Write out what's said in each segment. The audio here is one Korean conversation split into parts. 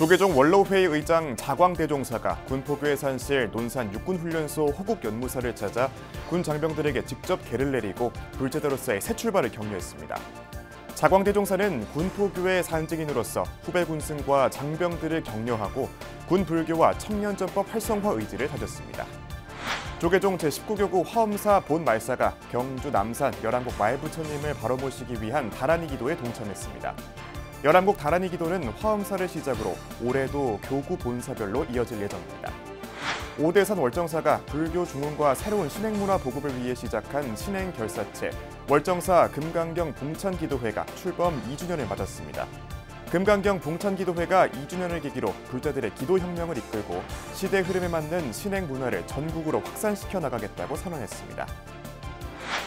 조계종 원로회의 의장 자광대종사가 군포교의 산실 논산 육군훈련소 호국연무사를 찾아 군 장병들에게 직접 계를 내리고 불제대로서의 새 출발을 격려했습니다. 자광대종사는 군포교의 산증인으로서 후배 군승과 장병들을 격려하고 군 불교와 청년전법 활성화 의지를 다졌습니다. 조계종 제19교구 화엄사 본말사가 경주 남산 열한곡 마일부처님을 바로 모시기 위한 다란이 기도에 동참했습니다. 열한곡 다란이 기도는 화엄사를 시작으로 올해도 교구 본사별로 이어질 예정입니다. 오대산 월정사가 불교 중흥과 새로운 신행문화 보급을 위해 시작한 신행결사체 월정사 금강경 봉찬기도회가 출범 2주년을 맞았습니다. 금강경 봉찬기도회가 2주년을 계기로 불자들의 기도혁명을 이끌고 시대 흐름에 맞는 신행문화를 전국으로 확산시켜 나가겠다고 선언했습니다.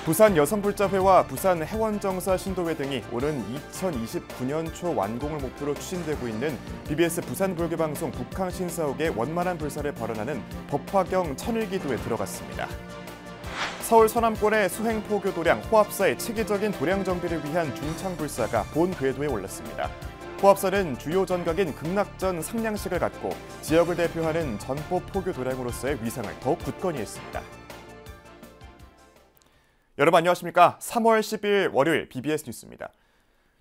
부산 여성불자회와 부산 해원정사 신도회 등이 오는 2029년 초 완공을 목표로 추진되고 있는 BBS 부산불교방송 북한신사옥의 원만한 불사를 발언하는 법화경 천일기도에 들어갔습니다. 서울 서남권의 수행포교 도량 호합사의 체계적인 도량 정비를 위한 중창불사가 본 궤도에 올랐습니다. 호합사는 주요 전각인 극락전 상량식을 갖고 지역을 대표하는 전포 포교 도량으로서의 위상을 더욱 굳건히 했습니다. 여러분 안녕하십니까? 3월 10일 월요일 BBS 뉴스입니다.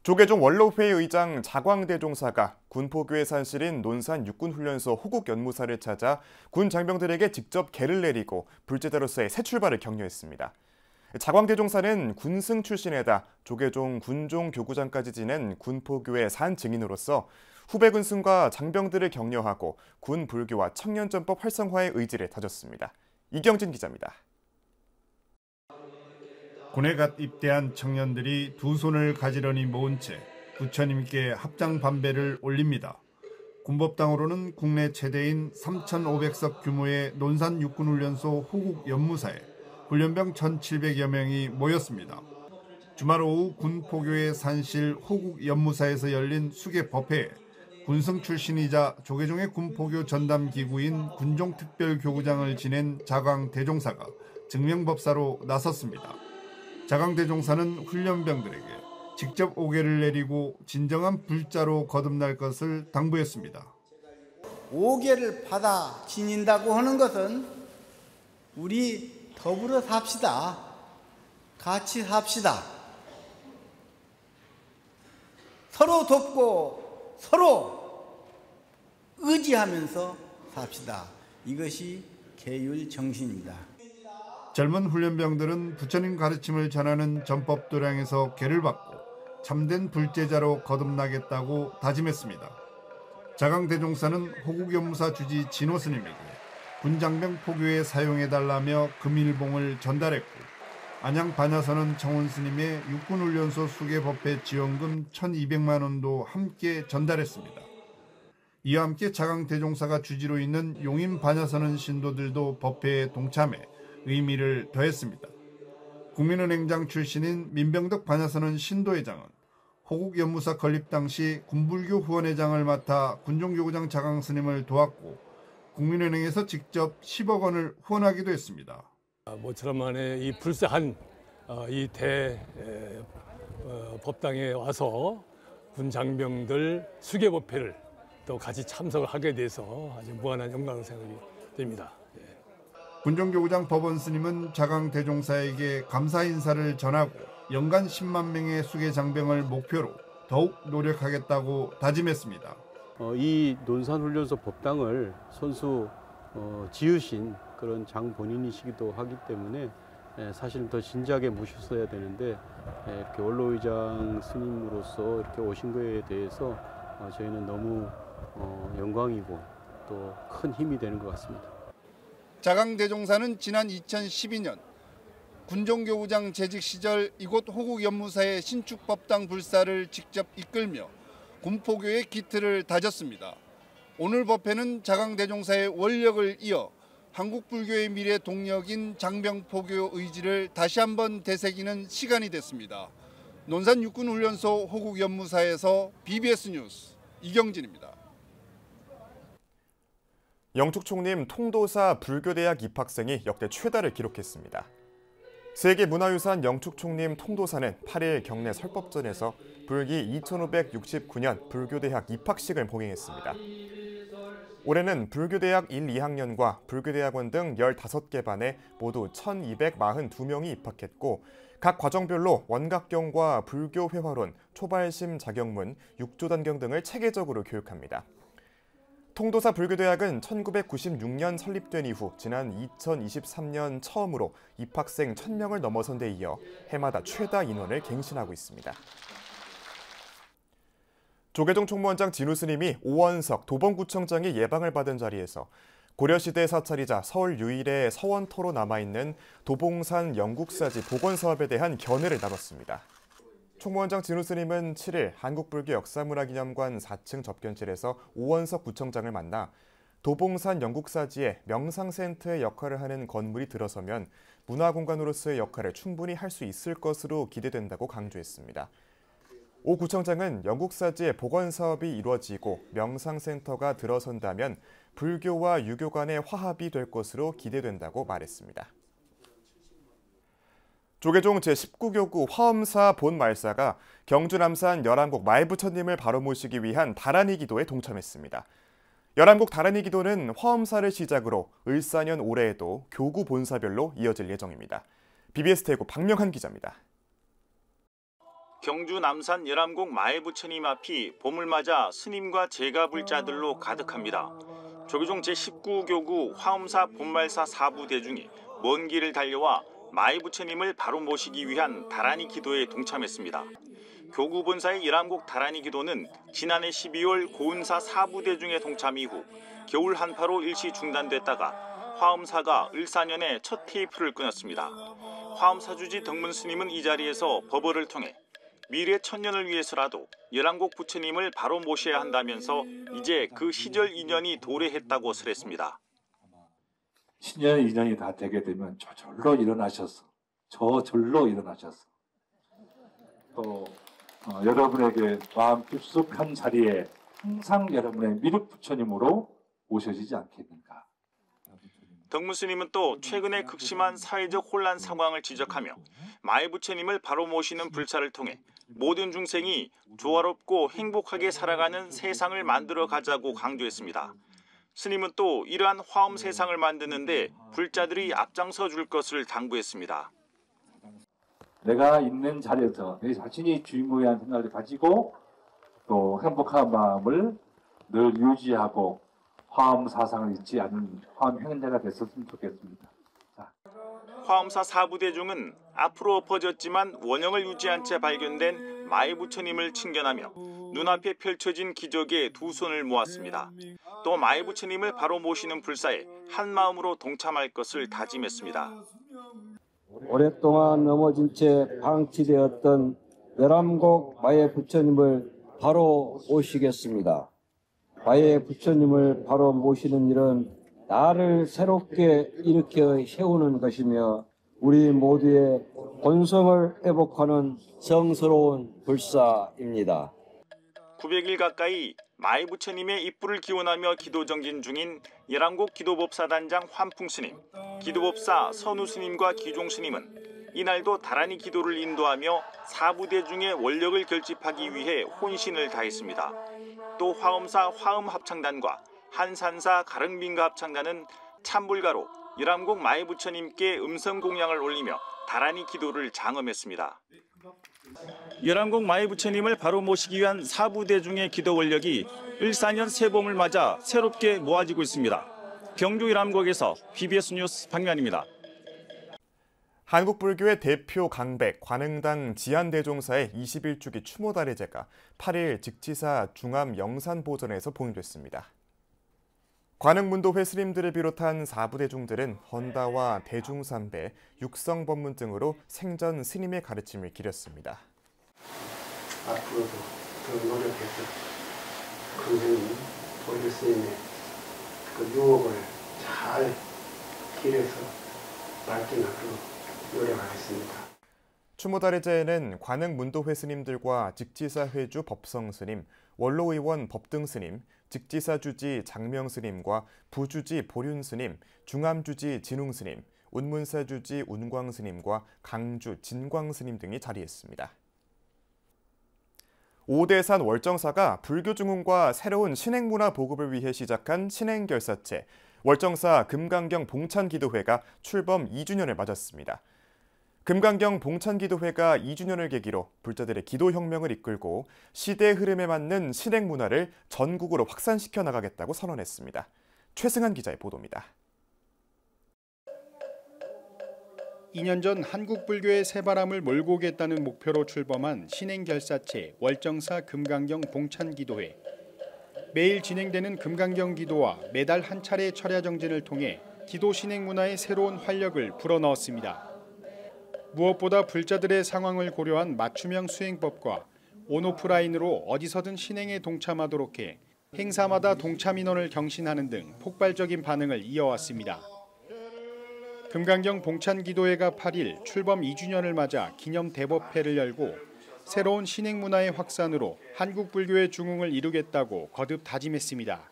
조계종 원로회의 의장 자광대종사가 군포교의 산실인 논산 육군훈련소 호국연무사를 찾아 군 장병들에게 직접 계를 내리고 불제대로서의 새 출발을 격려했습니다. 자광대종사는 군승 출신에다 조계종 군종 교구장까지 지낸 군포교의 산 증인으로서 후배 군승과 장병들을 격려하고 군 불교와 청년전법 활성화의 의지를 다졌습니다. 이경진 기자입니다. 군에 갓 입대한 청년들이 두 손을 가지런히 모은 채 부처님께 합장 반배를 올립니다. 군법당으로는 국내 최대인 3,500석 규모의 논산 육군훈련소 호국연무사에 훈련병 1,700여 명이 모였습니다. 주말 오후 군포교의 산실 호국연무사에서 열린 수계법회에 군승 출신이자 조계종의 군포교 전담기구인 군종특별교구장을 지낸 자광대종사가 증명법사로 나섰습니다. 자광대종사는 훈련병들에게 직접 오계를 내리고 진정한 불자로 거듭날 것을 당부했습니다. 오계를 받아 지닌다고 하는 것은 우리 더불어 삽시다. 같이 삽시다. 서로 돕고 서로 의지하면서 삽시다. 이것이 계율 정신입니다. 젊은 훈련병들은 부처님 가르침을 전하는 전법도량에서 계를 받고 참된 불제자로 거듭나겠다고 다짐했습니다. 자광대종사는 호국연무사 주지 진호 스님에게 군장병 포교에 사용해달라며 금일봉을 전달했고 안양 반야선언 청원 스님의 육군훈련소 수계법회 지원금 1,200만 원도 함께 전달했습니다. 이와 함께 자광대종사가 주지로 있는 용인 반야선언 신도들도 법회에 동참해 의미를 더했습니다. 국민은행장 출신인 민병덕 반야선언 신도회장은 호국연무사 건립 당시 군불교 후원회장을 맡아 군종교구장 자광스님을 도왔고 국민은행에서 직접 10억 원을 후원하기도 했습니다. 모처럼 만에 이 불사한 이 법당에 와서 군 장병들 수계법회를 또 같이 참석을 하게 돼서 아주 무한한 영광을 생각이 됩니다. 군종교구장 법원스님은 자광대종사에게 감사 인사를 전하고 연간 10만 명의 수계 장병을 목표로 더욱 노력하겠다고 다짐했습니다. 이 논산훈련소 법당을 선수 지으신 그런 장 본인이시기도 하기 때문에 사실은 더 진지하게 모셨어야 되는데 이렇게 원로의장 스님으로서 이렇게 오신 거에 대해서 저희는 너무 영광이고 또 큰 힘이 되는 것 같습니다. 자광대종사는 지난 2012년 군종교구장 재직 시절 이곳 호국연무사의 신축법당 불사를 직접 이끌며 군포교의 기틀을 다졌습니다. 오늘 법회는 자광대종사의 원력을 이어 한국불교의 미래 동력인 장병포교 의지를 다시 한번 되새기는 시간이 됐습니다. 논산 육군훈련소 호국연무사에서 BBS 뉴스 이경진입니다. 영축총림 통도사 불교대학 입학생이 역대 최다를 기록했습니다. 세계문화유산 영축총림 통도사는 8일 경내 설법전에서 불기 2569년 불교대학 입학식을 봉행했습니다. 올해는 불교대학 1, 2학년과 불교대학원 등 15개 반에 모두 1,242명이 입학했고 각 과정별로 원각경과 불교회화론, 초발심 자경문, 육조단경 등을 체계적으로 교육합니다. 통도사 불교대학은 1996년 설립된 이후 지난 2023년 처음으로 입학생 1,000명을 넘어선 데 이어 해마다 최다 인원을 갱신하고 있습니다. 조계종 총무원장 진우 스님이 오원석 도봉구청장의 예방을 받은 자리에서 고려시대 사찰이자 서울 유일의 서원터로 남아있는 도봉산 영국사지 복원사업에 대한 견해를 나눴습니다. 총무원장 진우 스님은 7일 한국불교 역사문화기념관 4층 접견실에서 오원석 구청장을 만나 도봉산 영국사지의 명상센터의 역할을 하는 건물이 들어서면 문화공간으로서의 역할을 충분히 할 수 있을 것으로 기대된다고 강조했습니다. 오 구청장은 영국사지의 복원사업이 이루어지고 명상센터가 들어선다면 불교와 유교 간의 화합이 될 것으로 기대된다고 말했습니다. 조계종 제19교구 화엄사 본말사가 경주 남산 열암곡 마일부처님을 바로 모시기 위한 다란이 기도에 동참했습니다. 열암곡 다란이 기도는 화엄사를 시작으로 을사년 올해에도 교구 본사별로 이어질 예정입니다. BBS 대구 박명한 기자입니다. 경주 남산 열암곡 마일부처님 앞이 봄을 맞아 스님과 제가불자들로 가득합니다. 조계종 제19교구 화엄사 본말사 4부 대중이 먼 길을 달려와 마일부처님을 바로 모시기 위한 다란이 기도에 동참했습니다. 교구 본사의 열암곡 다란이 기도는 지난해 12월 고운사 4부 대중의 동참 이후 겨울 한파로 일시 중단됐다가 화엄사가 을사년에 첫 테이프를 끊었습니다. 화엄사주지 덕문 스님은 이 자리에서 법어를 통해 미래 천년을 위해서라도 열암곡 부처님을 바로 모셔야 한다면서 이제 그 시절 인연이 도래했다고 설했습니다. 신년 인연이 다 되게 되면 저절로 일어나셨어. 저절로 일어나셨어. 또 여러분에게 마음 깊숙한 자리에 항상 여러분의 미륵 부처님으로 모셔지지 않겠는가. 덕문 스님은 또 최근의 극심한 사회적 혼란 상황을 지적하며 마일부처님을 바로 모시는 불사를 통해 모든 중생이 조화롭고 행복하게 살아가는 세상을 만들어 가자고 강조했습니다. 스님은 또 이러한 화엄 세상을 만드는데 불자들이 앞장서 줄 것을 당부했습니다. 내가 있는 자리에서 내 자신이 주인공이라는 생각을 가지고 또 행복한 마음을 늘 유지하고 화엄 사상을 잊지 않는 화엄 행자가 됐었으면 좋겠습니다. 화엄사 4부 대중은 앞으로 엎어졌지만 원형을 유지한 채 발견된 마일부처님을 칭견하며 눈앞에 펼쳐진 기적에 두 손을 모았습니다. 또 마일부처님을 바로 모시는 불사에 한마음으로 동참할 것을 다짐했습니다. 오랫동안 넘어진 채 방치되었던 열암곡 마일부처님을 바로 모시겠습니다. 마일부처님을 바로 모시는 일은 나를 새롭게 일으켜 세우는 것이며 우리 모두의 본성을 회복하는 성스러운 불사입니다. 900일 가까이 마일부처님의 입불을 기원하며 기도 정진 중인 열암곡 기도법사단장 환풍스님, 기도법사 선우스님과 기종스님은 이날도 다란이 기도를 인도하며 4부대 중의 원력을 결집하기 위해 혼신을 다했습니다. 또 화엄사 화엄합창단과 한산사 가릉빈가 합창단은 찬불가로 열암곡 마일부처님께 음성공양을 올리며 다란이 기도를 장엄했습니다. 열암곡 마일부처님을 바로 모시기 위한 4부대 중의 기도 원력이 을사년 새봄을 맞아 새롭게 모아지고 있습니다. 경주 열암곡에서 BBS 뉴스 박면입니다. 한국불교의 대표 강백, 관흥당 지한대종사의 21주기 추모다리제가 8일 직지사 중암영산보전에서 봉인됐습니다. 관흥문도회 스님들을 비롯한 4부 대중들은 헌다와 대중삼배, 육성법문 등으로 생전 스님의 가르침을 기렸습니다. 앞으로도 더 노력해서 선생님, 보리 스님의 그 유업을 잘 길에서 발전하도록 노력하겠습니다. 추모다리제에는 관흥문도회 스님들과 직지사 회주 법성스님, 원로의원 법등스님, 직지사 주지 장명스님과 부주지 보륜스님, 중암주지 진웅스님, 운문사주지 운광스님과 강주 진광스님 등이 자리했습니다. 오대산 월정사가 불교 중흥과 새로운 신행문화 보급을 위해 시작한 신행결사체 월정사 금강경 봉찬기도회가 출범 2주년을 맞았습니다. 금강경 봉찬기도회가 2주년을 계기로 불자들의 기도혁명을 이끌고 시대 흐름에 맞는 신행문화를 전국으로 확산시켜 나가겠다고 선언했습니다. 최승한 기자의 보도입니다. 2년 전 한국 불교의 새바람을 몰고 오겠다는 목표로 출범한 신행결사체 월정사 금강경 봉찬기도회. 매일 진행되는 금강경 기도와 매달 한 차례의 철야정진을 통해 기도 신행 문화의 새로운 활력을 불어넣었습니다. 무엇보다 불자들의 상황을 고려한 맞춤형 수행법과 온오프라인으로 어디서든 신행에 동참하도록 해 행사마다 동참 인원을 경신하는 등 폭발적인 반응을 이어왔습니다. 금강경 봉찬기도회가 8일 출범 2주년을 맞아 기념 대법회를 열고 새로운 신행 문화의 확산으로 한국 불교의 중흥을 이루겠다고 거듭 다짐했습니다.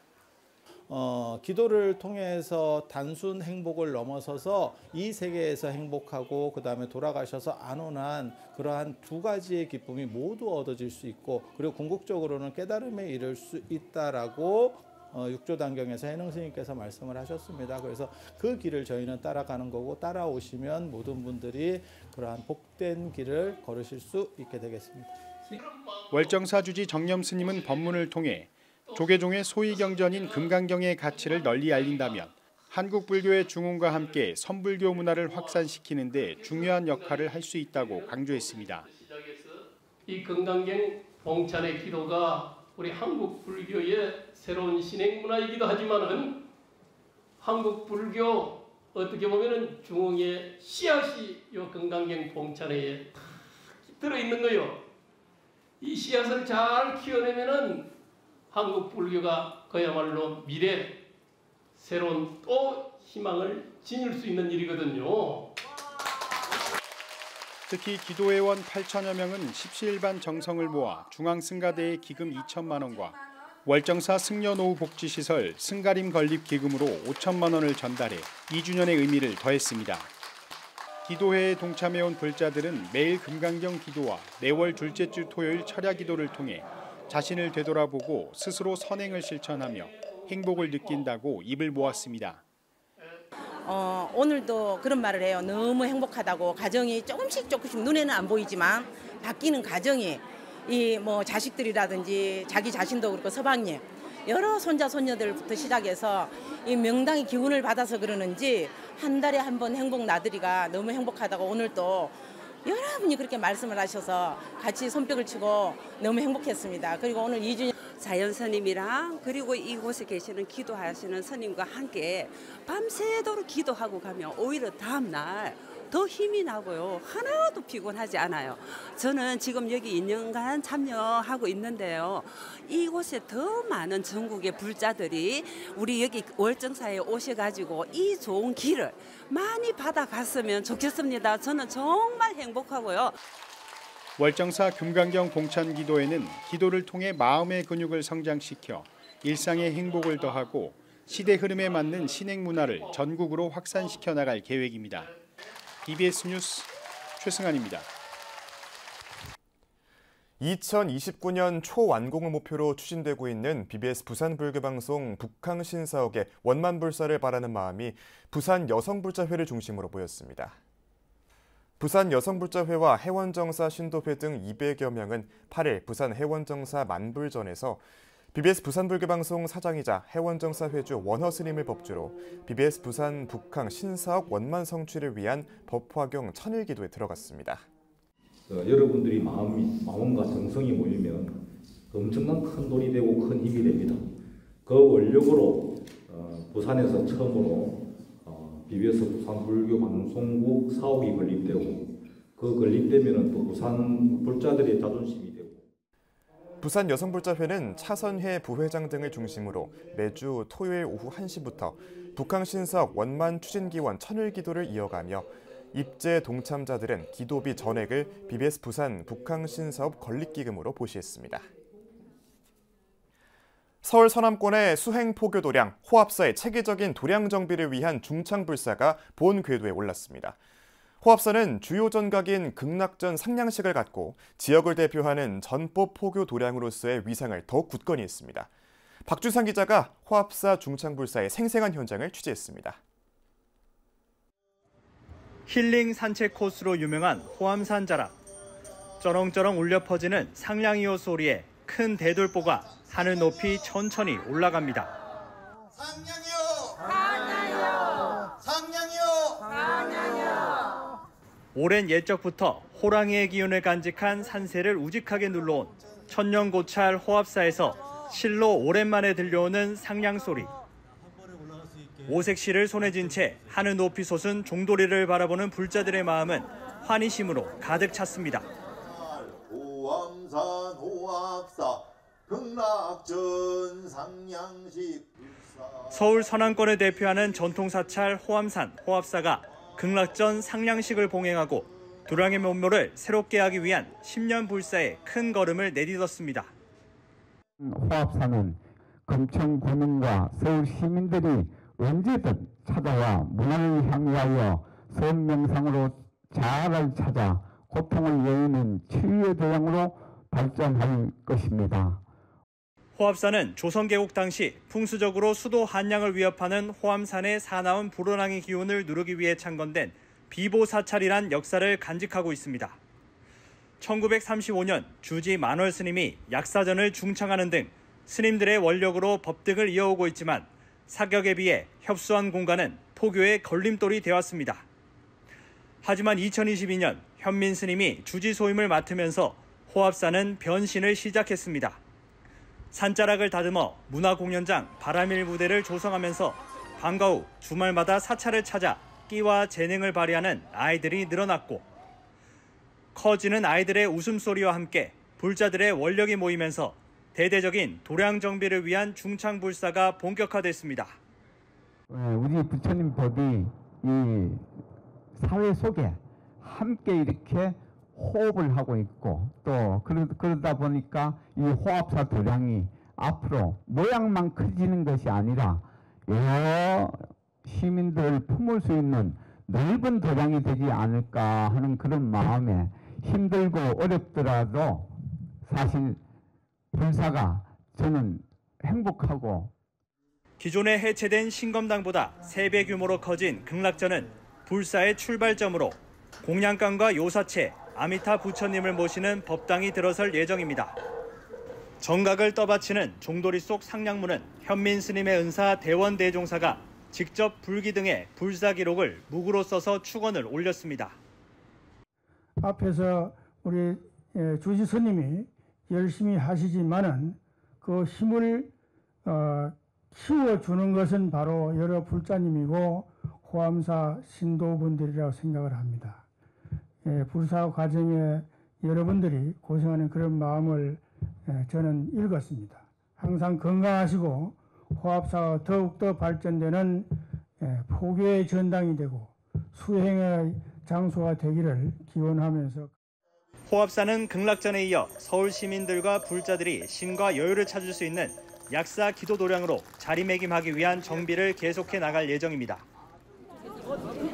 기도를 통해서 단순 행복을 넘어서서 이 세계에서 행복하고 그다음에 돌아가셔서 안온한 그러한 두 가지의 기쁨이 모두 얻어질 수 있고 그리고 궁극적으로는 깨달음에 이를 수 있다라고 육조단경에서 해능 스님께서 말씀을 하셨습니다. 그래서 그 길을 저희는 따라가는 거고 따라오시면 모든 분들이 그러한 복된 길을 걸으실 수 있게 되겠습니다. 월정사 주지 정념 스님은 법문을 통해 조계종의 소위 경전인 금강경의 가치를 널리 알린다면 한국 불교의 중흥과 함께 선불교 문화를 확산시키는 데 중요한 역할을 할 수 있다고 강조했습니다. 이 금강경 봉찬의 기도가 우리 한국 불교의 새로운 신행 문화이기도 하지만은 한국 불교 어떻게 보면은 중흥의 씨앗이 이 금강경 봉찬에 들어 있는 거요. 이 씨앗을 잘 키워내면은 한국 불교가 그야말로 미래 새로운 또 희망을 지닐 수 있는 일이거든요. 특히 기도회원 8천여 명은 십시일반 정성을 모아 중앙승가대에 기금 2천만 원과 월정사 승려노후 복지시설 승가림 건립 기금으로 5천만 원을 전달해 2주년의 의미를 더했습니다. 기도회에 동참해온 불자들은 매일 금강경 기도와 매월 둘째 주 토요일 철야 기도를 통해 자신을 되돌아보고 스스로 선행을 실천하며 행복을 느낀다고 입을 모았습니다. 오늘도 그런 말을 해요. 너무 행복하다고. 가정이 조금씩 눈에는 안 보이지만 바뀌는 가정이 이 뭐 자식들이라든지 자기 자신도 그렇고 서방님 여러 손자 손녀들부터 시작해서 이 명당의 기운을 받아서 그러는지 한 달에 한 번 행복 나들이가 너무 행복하다고 오늘 또 여러분이 그렇게 말씀을 하셔서 같이 손뼉을 치고 너무 행복했습니다. 그리고 오늘 2주년 자연 스님이랑 그리고 이곳에 계시는 기도하시는 스님과 함께 밤새도록 기도하고 가면 오히려 다음 날 더 힘이 나고요. 하나도 피곤하지 않아요. 저는 지금 여기 2년간 참여하고 있는데요. 이곳에 더 많은 전국의 불자들이 우리 여기 월정사에 오셔가지고 이 좋은 길을 많이 받아갔으면 좋겠습니다. 저는 정말 행복하고요. 월정사 금강경 봉찬기도회는 기도를 통해 마음의 근육을 성장시켜 일상의 행복을 더하고 시대 흐름에 맞는 신행 문화를 전국으로 확산시켜 나갈 계획입니다. BBS 뉴스 최승환입니다. 2029년 초완공을 목표로 추진되고 있는 BBS 부산 불교방송 북항신사옥의 원만불사를 바라는 마음이 부산 여성불자회를 중심으로 모였습니다. 부산 여성불자회와 해원정사 신도회 등 200여 명은 8일 부산 해원정사 만불전에서 BBS 부산불교방송 사장이자 해원정사 회주 원허 스님을 법주로 BBS 부산 북항 신사옥 원만 성취를 위한 법화경 천일기도에 들어갔습니다. 여러분들이 마음과 정성이 모이면 엄청난 큰 돈이 되고 큰 힘이 됩니다. 그 원력으로 부산에서 처음으로 BBS 부산불교방송국 사옥이 건립되고 그 건립되면 또 부산 불자들의 자존심이 되고 부산 여성불자회는 차선혜 부회장 등을 중심으로 매주 토요일 오후 1시부터 북항 신사옥 원만 추진기원 천일기도를 이어가며 입제 동참자들은 기도비 전액을 BBS 부산 북항 신사옥 건립기금으로 보시했습니다. 서울 서남권의 수행 포교 도량, 호합사의 체계적인 도량 정비를 위한 중창불사가 본 궤도에 올랐습니다. 호합사는 주요 전각인 극락전 상량식을 갖고 지역을 대표하는 전법 포교 도량으로서의 위상을 더욱 굳건히 했습니다. 박주상 기자가 호합사 중창불사의 생생한 현장을 취재했습니다. 힐링 산책 코스로 유명한 호암산 자락. 쩌렁쩌렁 울려 퍼지는 상량이호 소리에 큰 대돌보가 하늘 높이 천천히 올라갑니다. 상량이요! 상량이요! 상량이요! 오랜 옛적부터 호랑이의 기운을 간직한 산세를 우직하게 눌러온 천년고찰 호합사에서 실로 오랜만에 들려오는 상량 소리. 오색실을 손에 쥔 채 하늘 높이 솟은 종도리를 바라보는 불자들의 마음은 환희심으로 가득 찼습니다. 호암산 호합사 극락전 상량식 서울 서남권을 대표하는 전통사찰 호암산 호합사가 극락전 상량식을 봉행하고 도량의 면모를 새롭게 하기 위한 10년 불사에 큰 걸음을 내딛었습니다. 호합사는 금천 군민과 서울 시민들이 언제든 찾아와 문화를 향유하여 선명상으로 자아를 찾아 고통을 여의는 치유의 대상으로 발전할 것입니다. 호합사는 조선개국 당시 풍수적으로 수도 한양을 위협하는 호암산의 사나운 불호랑이 기운을 누르기 위해 창건된 비보사찰이란 역사를 간직하고 있습니다. 1935년 주지 만월 스님이 약사전을 중창하는 등 스님들의 원력으로 법등을 이어오고 있지만 사격에 비해 협소한 공간은 포교의 걸림돌이 되었습니다. 하지만 2022년 현민 스님이 주지 소임을 맡으면서 호합사는 변신을 시작했습니다. 산자락을 다듬어 문화공연장 바람일 무대를 조성하면서 방과 후 주말마다 사찰을 찾아 끼와 재능을 발휘하는 아이들이 늘어났고 커지는 아이들의 웃음소리와 함께 불자들의 원력이 모이면서 대대적인 도량 정비를 위한 중창불사가 본격화됐습니다. 우리 부처님 법이 이 사회 속에 함께 이렇게 호흡을 하고 있고 또 그러다 보니까 이 호합사 도량이 앞으로 모양만 커지는 것이 아니라 여러 시민들을 품을 수 있는 넓은 도량이 되지 않을까 하는 그런 마음에 힘들고 어렵더라도 사실 불사가 저는 행복하고 기존에 해체된 신검당보다 3배 규모로 커진 극락전은 불사의 출발점으로 공양감과 요사체, 아미타 부처님을 모시는 법당이 들어설 예정입니다. 정각을 떠받치는 종도리 속 상량문은 현민 스님의 은사 대원대종사가 직접 불기둥에 불사 기록을 묵으로 써서 축원을 올렸습니다. 앞에서 우리 주지 스님이 열심히 하시지만은 그 힘을 키워주는 것은 바로 여러 불자님이고 호암사 신도분들이라고 생각을 합니다. 불사 과정에 여러분들이 고생하는 그런 마음을 저는 읽었습니다. 항상 건강하시고 호합사가 더욱더 발전되는 포교의 전당이 되고 수행의 장소가 되기를 기원하면서 호합사는 극락전에 이어 서울 시민들과 불자들이 신과 여유를 찾을 수 있는 약사 기도 도량으로 자리매김하기 위한 정비를 계속해 나갈 예정입니다.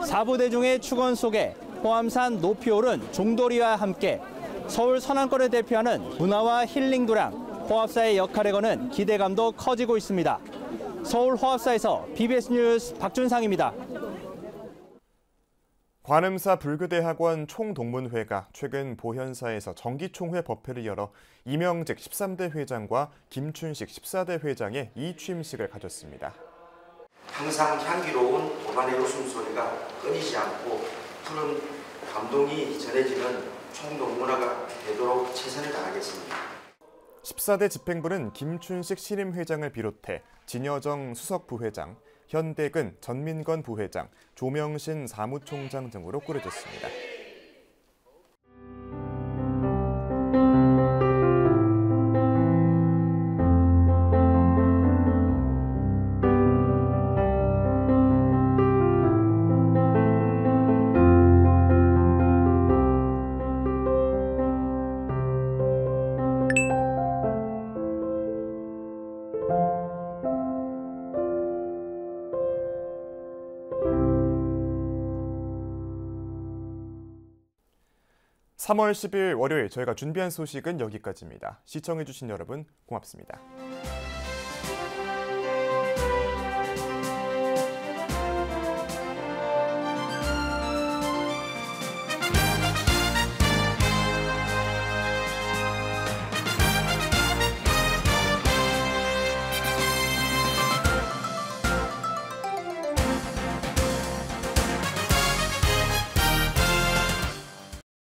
사부대중의 축원 속에 호암산 높이 오른 종도리와 함께 서울 서남권을 대표하는 문화와 힐링 도량, 호합사의 역할에 거는 기대감도 커지고 있습니다. 서울 호합사에서 BBS 뉴스 박준상입니다. 관음사 불교대학원 총동문회가 최근 보현사에서 정기총회 법회를 열어 이명직 13대 회장과 김춘식 14대 회장의 이취임식을 가졌습니다. 항상 향기로운 도반의 웃음소리가 끊이지 않고 푸른 감동이 전해지는 총동문화가 되도록 최선을 다하겠습니다. 14대 집행부는 김춘식 신임회장을 비롯해 진여정 수석부회장, 현대근 전민건 부회장, 조명신 사무총장 등으로 꾸려졌습니다. 3월 10일 월요일 저희가 준비한 소식은 여기까지입니다. 시청해주신 여러분 고맙습니다.